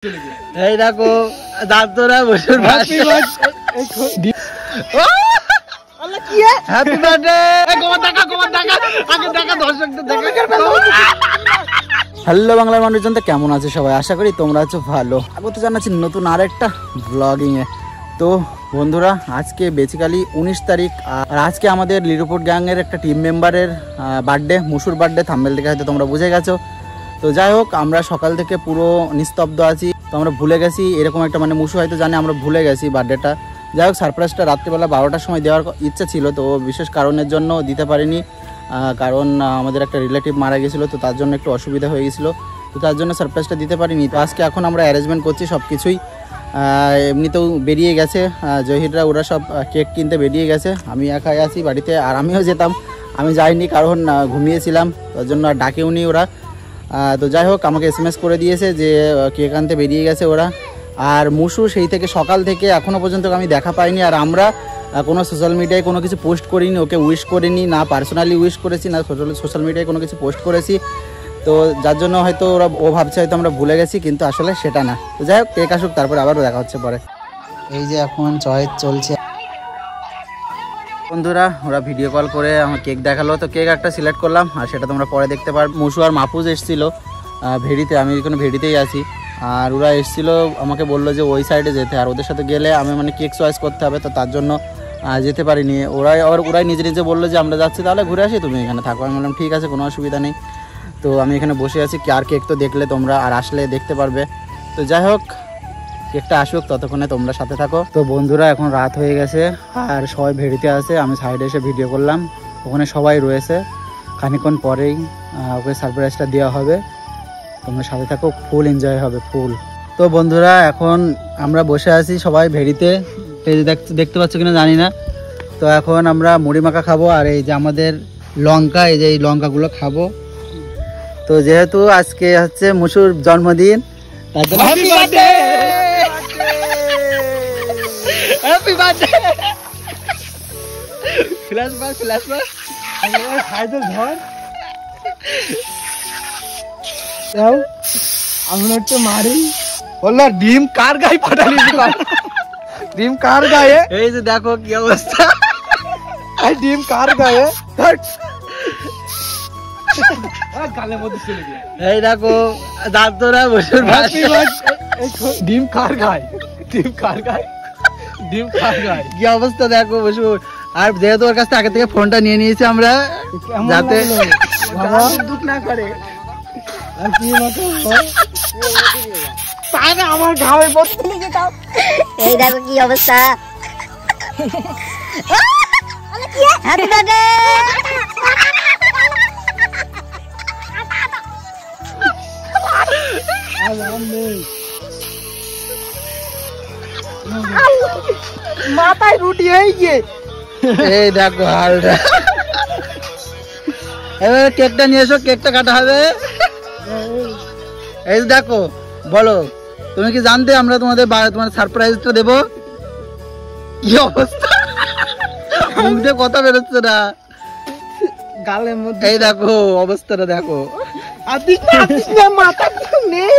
এই দেখো দাঁতরা বসুর হ্যাপি বার্থডে হ্যাপি বার্থডে আগে দেখা দর্শকদের দেখা। হ্যালো বাংলার মানুষজন, তো কেমন আছে সবাই? আশা করি তোমরা আছো ভালো। আগত জানাচ্ছি নতুন আরেকটা ব্লগিং এ। তো বন্ধুরা, আজকে বেসিক্যালি 19 তারিখ, আর আজকে আমাদের লিরোপুট গ্যাংয়ের একটা টিম মেম্বারের বার্থডে, মুসুর বার্থডে। থাম্বনেল দেখে হয়তো তোমরা বুঝে গেছো। তো যাই হোক, আমরা সকাল থেকে পুরো নিস্তব্ধ আছি। তো আমরা ভুলে গেছি এরকম একটা, মানে মুসু হয়তো জানে আমরা ভুলে গেছি বার্থডেটা। যাই হোক, সারপ্রাইজটা রাত্রিবেলা 12টার সময় দেওয়ার ইচ্ছা ছিল, তো বিশেষ কারণের জন্য দিতে পারিনি। কারণ আমাদের একটা রিলেটিভ মারা গেছিলো, তো তার জন্য একটু অসুবিধা হয়ে গেছিলো, তো তার জন্য সারপ্রাইজটা দিতে পারিনি। তো আজকে এখন আমরা অ্যারেঞ্জমেন্ট করছি সব কিছুই। এমনিতেও বেরিয়ে গেছে জহিররা, ওরা সব কেক কিনতে বেরিয়ে গেছে। আমি একাই আছি বাড়িতে, আর আমিও যেতাম, আমি যাইনি কারণ ঘুমিয়েছিলাম, তার জন্য আর ডাকেও নি ওরা। তো যাই হোক, আমাকে SMS করে দিয়েছে যে কেক আনতে বেরিয়ে গেছে ওরা। আর মুসু সেই থেকে সকাল থেকে এখনও পর্যন্ত আমি দেখা পাইনি। আর আমরা কোনো সোশ্যাল মিডিয়ায় কোনো কিছু পোস্ট করিনি, ওকে উইশ করিনি, না পার্সোনালি উইশ করেছি, না সোশ্যাল মিডিয়ায় কোনো কিছু পোস্ট করেছি। তো যার জন্য হয়তো ও ভাবছে হয়তো আমরা ভুলে গেছি, কিন্তু আসলে সেটা না। তো যাই হোক, কেক আসুক, তারপরে আবারও দেখা হচ্ছে পরে। এই যে এখন চয়েস চলছে বন্ধুরা, ওরা ভিডিও কল করে আমার কেক দেখালো, তো কেক একটা সিলেক্ট করলাম, আর সেটা তোমরা পরে দেখতে পারো। মুসু আর মাহফুজ এসেছিলো ভেড়িতে, আমি এখন ভেড়িতেই আছি। আর ওরা এসেছিলো, আমাকে বললো যে ওই সাইডে যেতে, আর ওদের সাথে গেলে আমি মানে কেক চয়েস করতে হবে, তো তার জন্য যেতে পারিনি। ওরাই নিজে নিজে বললো যে আমরা যাচ্ছি, তাহলে ঘুরে আসি, তুমি এখানে থাকো। আমি বললাম ঠিক আছে, কোনো অসুবিধা নেই। তো আমি এখানে বসে আছি, আর কেক তো দেখলে তোমরা, আর আসলে দেখতে পারবে। তো যাই হোক, কেকটা আসুক, ততক্ষণে তোমরা সাথে থাকো। তো বন্ধুরা, এখন রাত হয়ে গেছে, আর সবাই ভেড়িতে আছে, আমি সাইডে এসে ভিডিও করলাম। ওখানে সবাই রয়েছে, খানিকক্ষণ পরেই ওকে সারপ্রাইজটা দেওয়া হবে। তোমরা সাথে থাকো, ফুল এনজয় হবে, ফুল। তো বন্ধুরা, এখন আমরা বসে আছি সবাই ভেড়িতে, এই যে দেখতে পাচ্ছ কিনা জানি না। তো এখন আমরা মুড়ি মাখা খাবো, আর এই যে আমাদের লঙ্কা, এই যে এই লঙ্কাগুলো খাবো। তো যেহেতু আজকে হচ্ছে মুসুর জন্মদিন, তার জন্য happy birthday, happy birthday. Flash বার খাইতে ধর দাও, আমি একটু মারি। বললো ডিম কার গায়ে পাঠালি, ডিম কার গায়ে? এই যে দেখো কি অবস্থা, ডিম কার গায়ে? এই দেখো দাঁতরা বসুর ডিম কার গায়ে, ডিম কার গায়ে, ডিম কার গায়ে, কি অবস্থা দেখো বসুর। আর যেহেতু ওর কাছ থেকে আগে থেকে ফোনটা নিয়ে নিয়েছি আমরা, যাতে দুঃখ না করে। আমার ঘামে এই দেখো কি অবস্থা। Happy birthday. মাথায় রুটি হয়ে গিয়ে, এই দেখো হালটা। এবার কেকটা নিয়ে এসো, কেকটা কাটা হবে। এই দেখো, বলো তুমি কি জানতে আমরা তোমার সারপ্রাইজটা দেবো? কি অবস্থা, মুখ দিয়ে কথা বেরোচ্ছে না, গালের মধ্যে। এই দেখো অবস্থাটা দেখো, মাথা নেই।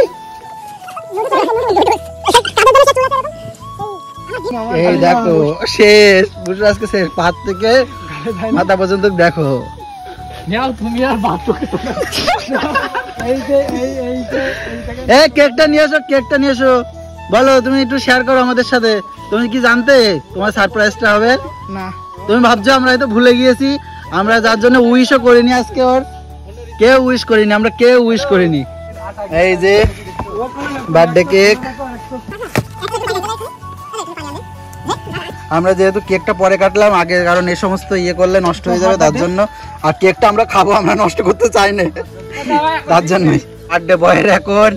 এই দেখো শেষ, বুঝলো আজকে শেষ, পাত থেকে মাথা পর্যন্ত দেখো। তুমি আর কেকটা নিয়ে এসো, কেকটা নিয়ে এসো। বলো, তুমি একটু শেয়ার করো আমাদের সাথে, তুমি কি জানতে তোমার সারপ্রাইজটা হবে? না, তুমি ভাবছো আমরা হয়তো ভুলে গিয়েছি, আমরা যার জন্য উইশও করিনি আজকে। ওর কেউ উইশ করিনি, আমরা কেউ উইশ করিনি। এই যে বার্থডে কেক, আমরা যেহেতু কেকটা পরে কাটলাম আগে, কারণ এই সমস্ত ইয়ে করলে নষ্ট হয়ে যাবে, তার জন্য। আর কেকটা আমরা খাবো, আমরা নষ্ট করতে চাই না, তার জন্যই। বার্থডে বয়ের এখন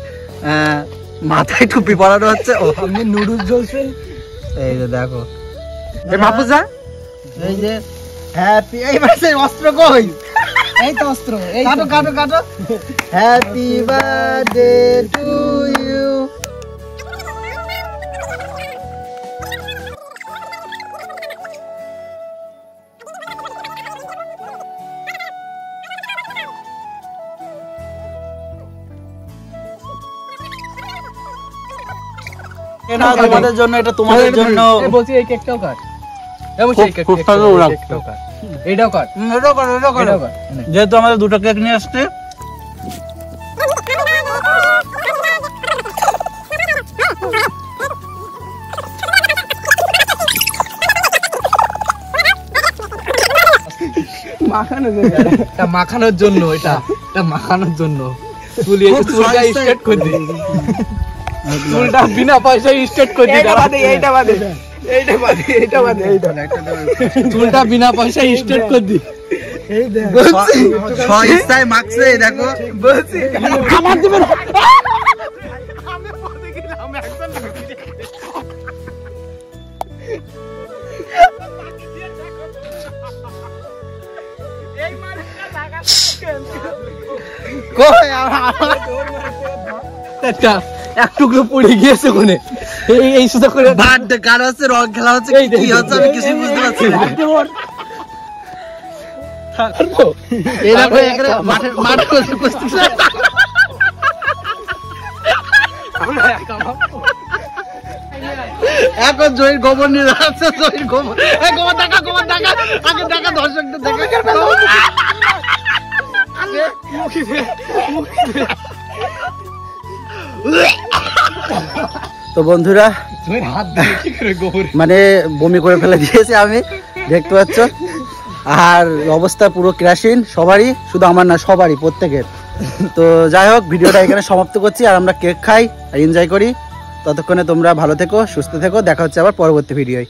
মাথায় টুপি পরানো হচ্ছে, ও সামনে নুডলস জ্বলছে। এই যে দেখো, মাহফুজা, এই যে হ্যাপি, এই মাসে অস্ত্র কই? এই তো অস্ত্র, এই কাটো কাটো কাটো। Happy birthday to you. এটা তোমাদের জন্য, এটা তোমাদের জন্য। বলছি এই কেকটাও কাট। বলছি এই কেকটাও কাট। এইটাও কাট। এটাও কর। যেহেতু আমাদের দুটো কেক নিয়ে আসছে, মাখানোর জন্য, এটা মাখানোর জন্য চুলটা স্ট্রেট করে দি। চুলটা বিনা পয়সায় স্ট্রেট করে দি। চুলটা বিনা পয়সায় স্ট্রেট করে দি। ইচ্ছায় মাখছে, দেখো। আমার দিবেন। এক টুকরো পড়ে গিয়েছে কোনে। এই সুযোগ করে বার্থডে কার হচ্ছে, রং খেলা হচ্ছে, কি হচ্ছে আমি কিছু বুঝতে পারছি না। এখন জয়ের গোবর নিয়ে যাচ্ছে, জয়ের গোবর। গোবর দেখা, আগে দেখা, দর্শকদের দেখা। তো বন্ধুরা, মানে বমি করে ফেলে দিয়েছে আমি, দেখতে পাচ্ছ। আর অবস্থা পুরো ক্রাশিন সবারই, শুধু আমার না, সবারই, প্রত্যেকের। তো যাই হোক, ভিডিওটা এখানে সমাপ্ত করছি। আর আমরা কেক খাই আর এনজয় করি। ততক্ষণে তোমরা ভালো থেকো, সুস্থ থেকো। দেখা হচ্ছে আবার পরবর্তী ভিডিওয়।